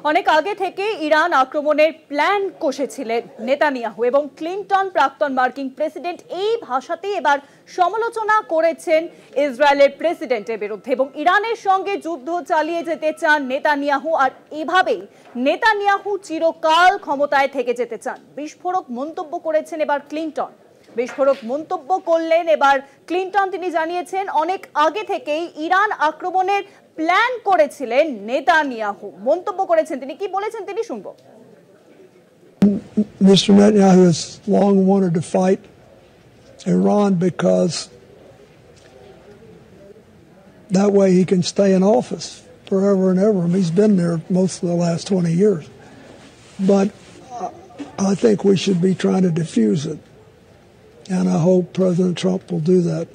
অনেক আগে থেকে ইরান আক্রমণের প্ল্যান কষেছিলেন নেতানিয়াহু এবং ক্লিনটন প্রাক্তন মার্কিন প্রেসিডেন্ট এই ভাষাতেই এবার সমালোচনা করেছেন ইসরায়েলের প্রেসিডেন্টের বিরুদ্ধে এবং ইরানের সঙ্গে যুদ্ধ চালিয়ে যেতে চান নেতানিয়াহু। আর এভাবেই নেতানিয়াহু চিরকাল ক্ষমতায় থেকে যেতে চান। বিস্ফোরক মন্তব্য করেছেন এবার ক্লিনটন। বিস্ফোরক মন্তব্য করলেন এবার ক্লিনটন। তিনি জানিয়েছেন অনেক আগে থেকেই ইরান আক্রমণের প্ল্যান করেছিলেন নেতানিয়াহু। মন্তব্য করেছেন তিনি, কি বলেছেন তিনি শুনবো। Mr. Netanyahu has long wanted to fight Iran because that way he can stay in office forever and ever. I mean, he's been there most of the last 20 years. But I think we should be trying to diffuse it. And I hope President Trump will do that.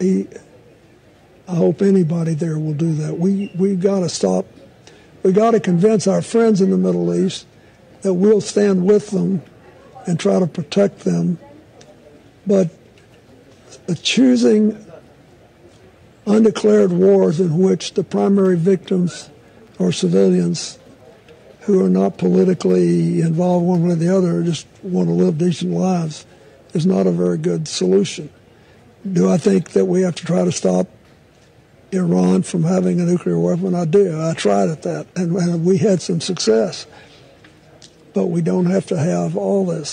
I hope anybody there will do that. We've got to stop. We've got to convince our friends in the Middle East that we'll stand with them and try to protect them. But choosing undeclared wars in which the primary victims are civilians who are not politically involved one way or the other, just want to live decent lives, is not a very good solution. Do I think that we have to try to stop Iran from having a nuclear weapon? I do. I tried at that, and we had some success. But we don't have to have all this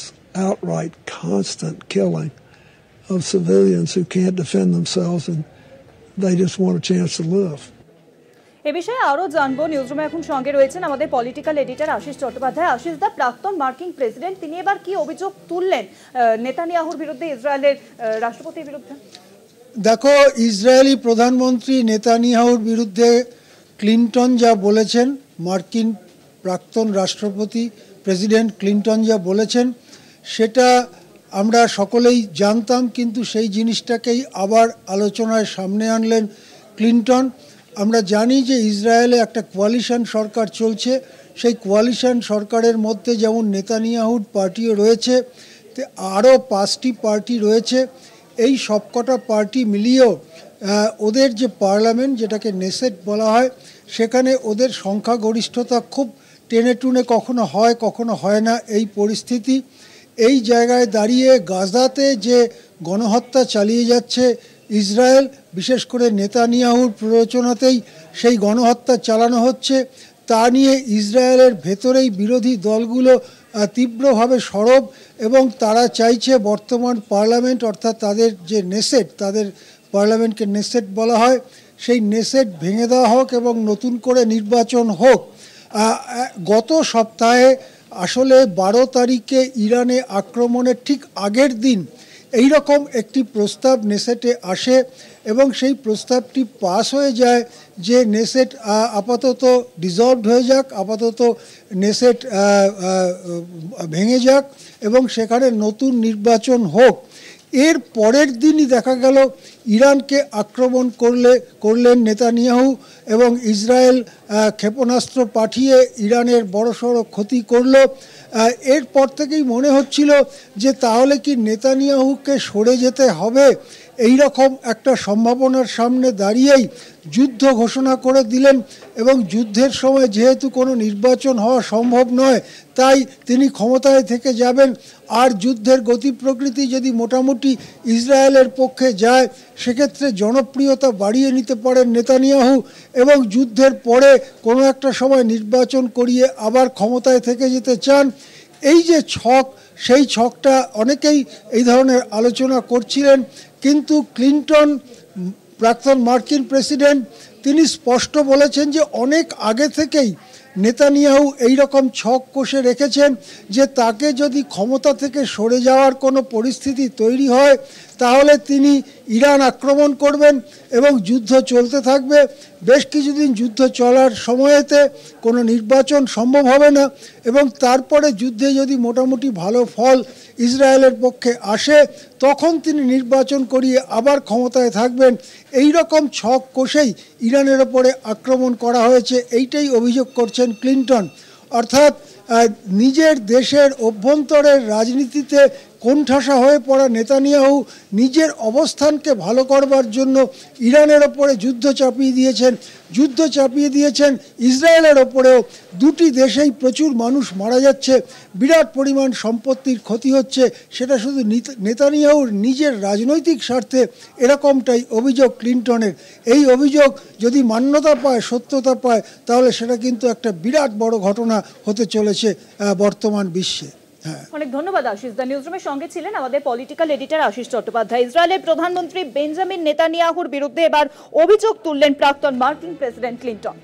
outright, constant killing of civilians who can't defend themselves and they just want a chance to live. এ বিষয়ে আরো জানবো। নিউজরুমে এখন সঙ্গে রয়েছেন আমাদের political editor Ashis Chattopadhyay. Ashis দা, প্রাক্তন মার্কিন president তিনি এবার কি অভিযোগ তুললেন নেতানিয়াহুর বিরুদ্ধে, ইসরায়েলের রাষ্ট্রপতির বিরুদ্ধে? দেখো, ইসরায়েলি প্রধানমন্ত্রী নেতানিয়াহুর বিরুদ্ধে ক্লিনটন যা বলেছেন, মার্কিন প্রাক্তন রাষ্ট্রপতি প্রেসিডেন্ট ক্লিনটন যা বলেছেন সেটা আমরা সকলেই জানতাম, কিন্তু সেই জিনিসটাকেই আবার আলোচনায় সামনে আনলেন ক্লিনটন। আমরা জানি যে ইসরায়েলে একটা কোয়ালিশন সরকার চলছে। সেই কোয়ালিশন সরকারের মধ্যে যেমন নেতানিয়াহুর পার্টিও রয়েছে, আরও 5টি পার্টি রয়েছে। এই সবকটা পার্টি মিলিয়েও ওদের যে পার্লামেন্ট, যেটাকে নেসেট বলা হয়, সেখানে ওদের সংখ্যাগরিষ্ঠতা খুব টেনে টুনে কখনো হয় কখনো হয় না এই পরিস্থিতি। এই জায়গায় দাঁড়িয়ে গাজাতে যে গণহত্যা চালিয়ে যাচ্ছে ইসরায়েল, বিশেষ করে নেতানিয়াহুর প্ররোচনাতেই সেই গণহত্যা চালানো হচ্ছে, তা নিয়ে ইসরায়েলের ভেতরেই বিরোধী দলগুলো তীব্রভাবে সরব এবং তারা চাইছে বর্তমান পার্লামেন্ট, অর্থাৎ তাদের যে নেসেট, তাদের পার্লামেন্টকে নেসেট বলা হয়, সেই নেসেট ভেঙে দেওয়া হোক এবং নতুন করে নির্বাচন হোক। গত সপ্তাহে আসলে 12 তারিখে ইরানে আক্রমণের ঠিক আগের দিন এই রকম একটি প্রস্তাব নেসেটে আসে এবং সেই প্রস্তাবটি পাস হয়ে যায় যে নেসেট আপাতত ডিসলভড হয়ে যাক, আপাতত নেসেট ভেঙে যাক এবং সেখানে নতুন নির্বাচন হোক। এর পরের দিনই দেখা গেল ইরানকে আক্রমণ করলেন নেতানিয়াহু এবং ইসরায়েল ক্ষেপণাস্ত্র পাঠিয়ে ইরানের বড়সড় ক্ষতি করল। এরপর থেকেই মনে হচ্ছিল যে তাহলে কি নেতানিয়াহুকে সরে যেতে হবে। এই রকম একটা সম্ভাবনার সামনে দাঁড়িয়েই যুদ্ধ ঘোষণা করে দিলেন এবং যুদ্ধের সময় যেহেতু কোনো নির্বাচন হওয়া সম্ভব নয়, তাই তিনি ক্ষমতায় থেকে যাবেন। আর যুদ্ধের গতি প্রকৃতি যদি মোটামুটি ইসরায়েলের পক্ষে যায়, সেক্ষেত্রে জনপ্রিয়তা বাড়িয়ে নিতে পারেন নেতানিয়াহু এবং যুদ্ধের পরে কোনো একটা সময় নির্বাচন করিয়ে আবার ক্ষমতায় থেকে যেতে চান। এই যে ছক, সেই ছকটা অনেকেই এই ধরনের আলোচনা করছিলেন, কিন্তু ক্লিনটন প্রাক্তন মার্কিন প্রেসিডেন্ট তিনি স্পষ্ট বলেছেন যে অনেক আগে থেকেই নেতানিয়াহু এই রকম ছক কষে রেখেছেন যে তাকে যদি ক্ষমতা থেকে সরে যাওয়ার কোনো পরিস্থিতি তৈরি হয় তাহলে তিনি ইরান আক্রমণ করবেন এবং যুদ্ধ চলতে থাকবে। বেশ কিছুদিন যুদ্ধ চলার সময়েতে কোনো নির্বাচন সম্ভব হবে না এবং তারপরে যুদ্ধে যদি মোটামুটি ভালো ফল ইসরায়েলের পক্ষে আসে তখন তিনি নির্বাচন করিয়ে আবার ক্ষমতায় থাকবেন। এই রকম ছক কষেই ইরানের ওপরে আক্রমণ করা হয়েছে, এইটাই অভিযোগ করছেন ক্লিনটন। অর্থাৎ নিজের দেশের অভ্যন্তরের রাজনীতিতে কোণঠাসা হয়ে পড়া নেতানিয়াহু নিজের অবস্থানকে ভালো করবার জন্য ইরানের ওপরে যুদ্ধ চাপিয়ে দিয়েছেন ইসরায়েলের ওপরেও। দুটি দেশেই প্রচুর মানুষ মারা যাচ্ছে, বিরাট পরিমাণ সম্পত্তির ক্ষতি হচ্ছে, সেটা শুধু নেতানিয়াহুর নিজের রাজনৈতিক স্বার্থে, এরকমটাই অভিযোগ ক্লিনটনের। এই অভিযোগ যদি মান্যতা পায়, সত্যতা পায়, তাহলে সেটা কিন্তু একটা বিরাট বড় ঘটনা হতে চলেছে বর্তমান বিশ্বে। অনেক ধন্যবাদ আশিস। দ্য নিউজরুমের সঙ্গে ছিলেন আমাদের পলিটিক্যাল এডিটর আশিস চট্টোপাধ্যায়। ইসরায়েলের প্রধানমন্ত্রী বেঞ্জামিন নেতানিয়াহুর বিরুদ্ধে এবার অভিযোগ তুললেন প্রাক্তন মার্কিন প্রেসিডেন্ট ক্লিনটন।